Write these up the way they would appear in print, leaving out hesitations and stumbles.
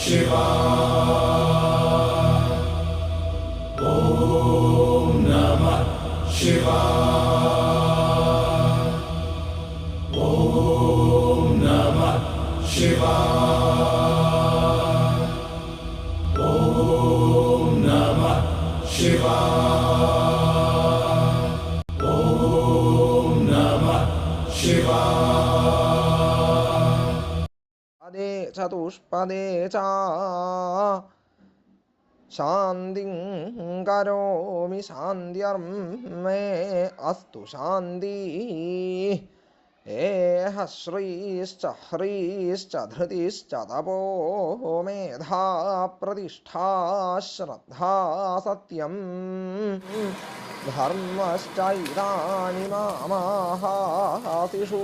Om Namah Shivaya. Om Namah Shivaya. Om Namah Shivaya. Om Namah Shivaya. Pade chatushpade cha Shanting karomi shantyam me astu shanti Eha shrischa hrischa dhritischa tapo medha pratishtha shraddha satyam dharmascha idani mamahatishu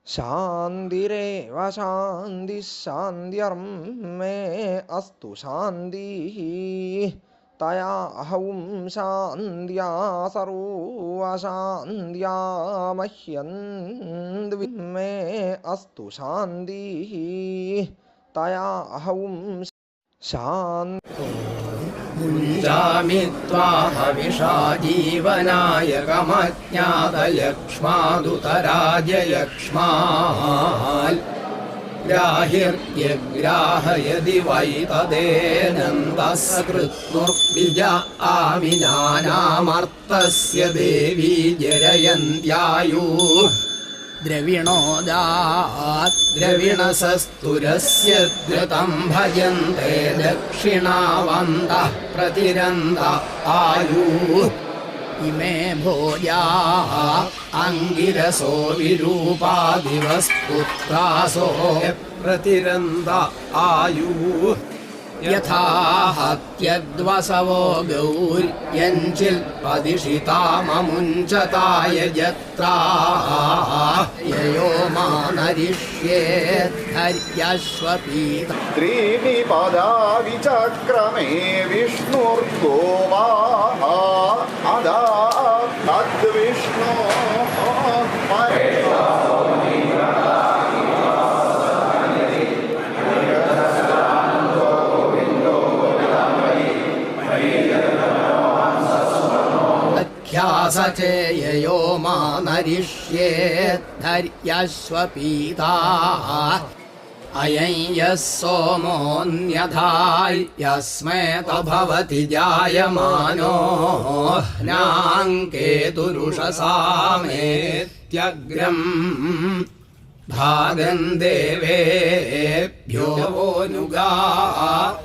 Shantireva shanti shantyam me astu shanti Taya ahum shantya sarva shantya mahyan me astu shanti Taya ahum shanti Punjami tva havisha jeevanayakamatnyadayakshmadutarajayaksmal Grahiryagrahayadi vaitadenantasakritnurvija aminanamartasya devi jarayantyayuh Dravinodat Dravinasasturasya dhritam bhajante dakshinavantah pratiranta ayuh Ime bhoja angiraso virupa divasputraso pratiranta ayuh Yatha hatyadvasavo gauryanchil padishitamamunchataya jatra yayo manarishyet haryashvapita Trini pada vichakrame vishnurgova ada advishnu Khyasacheye manarishyet dharyashvapita Ayam yasomonyadhai yasmeta bhavati jayamano Nyanketurushasame Bhagan devebhyo nuga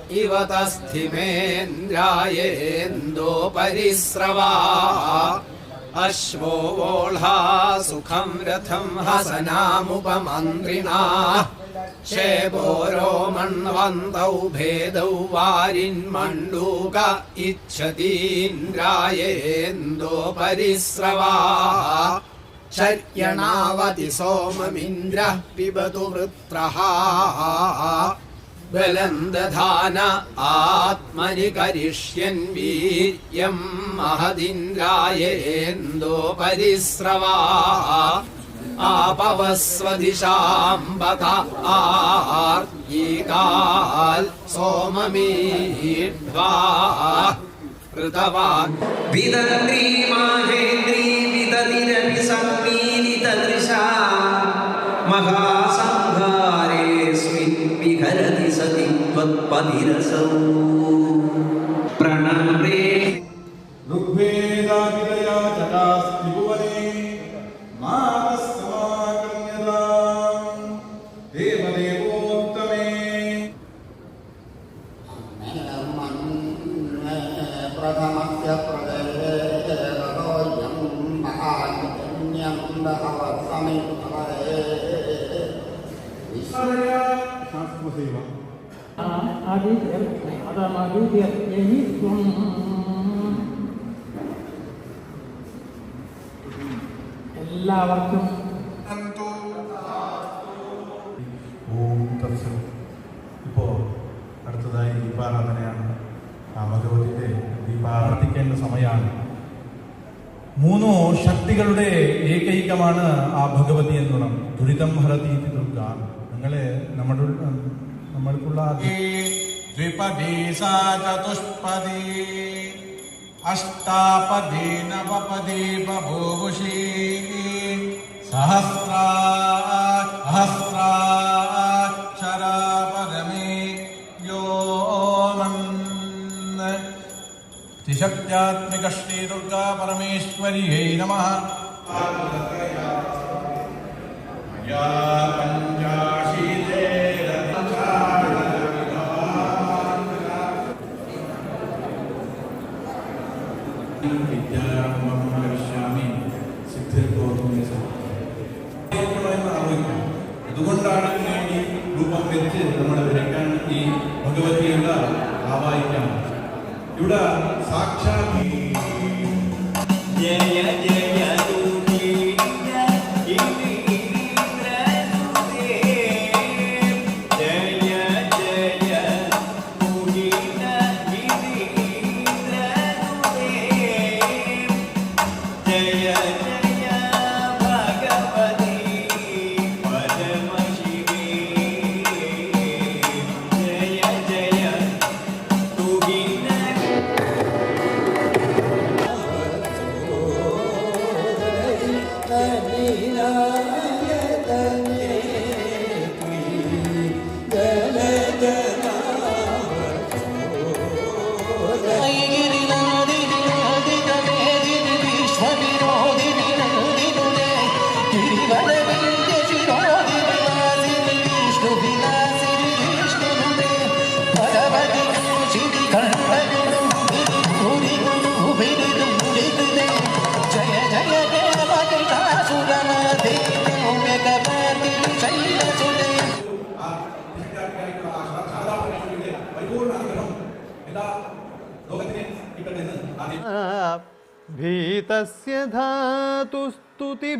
ivatasthimendrayendo parisrava Ashvo volha sukham ratham hasanamupamandrina Sheboro manvantau bhedau varin manduka ichhatindrayendo parisrava Sharyanavati somamindra pibatu vritraha Balandadhana atmani karishyan viryam mahadindrayendo parisrava Apavasvadishambata argyikal somamidva Pritavan Vidandri mahendri vidadiravisakmini-tadrisha Mahasangharesmin viharati sati tvatpadirasau Pranamre Rugveda vidaya jatas tribhuvane Manas samakanyadam Devadevottame Pradhamasya pradayam mahanyam bhavatsami Visaraya Shasmaseva Aditya Adamaditya Yehitvam എല്ലാവർക്കും ഓം തത്സം. ഇപ്പോൾ അടുത്തതായി ദീപാരാധനയാണ്. ആ ഭഗവതിയുടെ ദീപാരാധിക്കേണ്ട സമയമാണ്. മൂന്നു ശക്തികളുടെ ഏകൈകമാണ് ആ ഭഗവതി എന്നോണം. ദുരിതം ഹരതീതി ദുർഗ. നിങ്ങളെ നമ്മുടെ നമ്മൾക്കുള്ള ദ്വിപദീ സാ ചതുഷ്പദീ അഷ്ടാപദീ നവപദീ ബഭൂവുഷീ സഹസ്രാക്ഷരാ പരമേ വ്യോമന് ത്രിശക്ത്യാത്മിക ശ്രീ ദുർഗാ പരമേശ്വരിയൈ നമഃ. അതുകൊണ്ടാണ് വേണ്ടി രൂപം വെച്ച് നമ്മൾ വരയ്ക്കാൻ ഈ ഭഗവതിയുള്ള ആവാഹിക്കാം. ഇവിടെ സാക്ഷാത് ജയ ജയ ഭീതസ്യ ധാതുസ്തുതി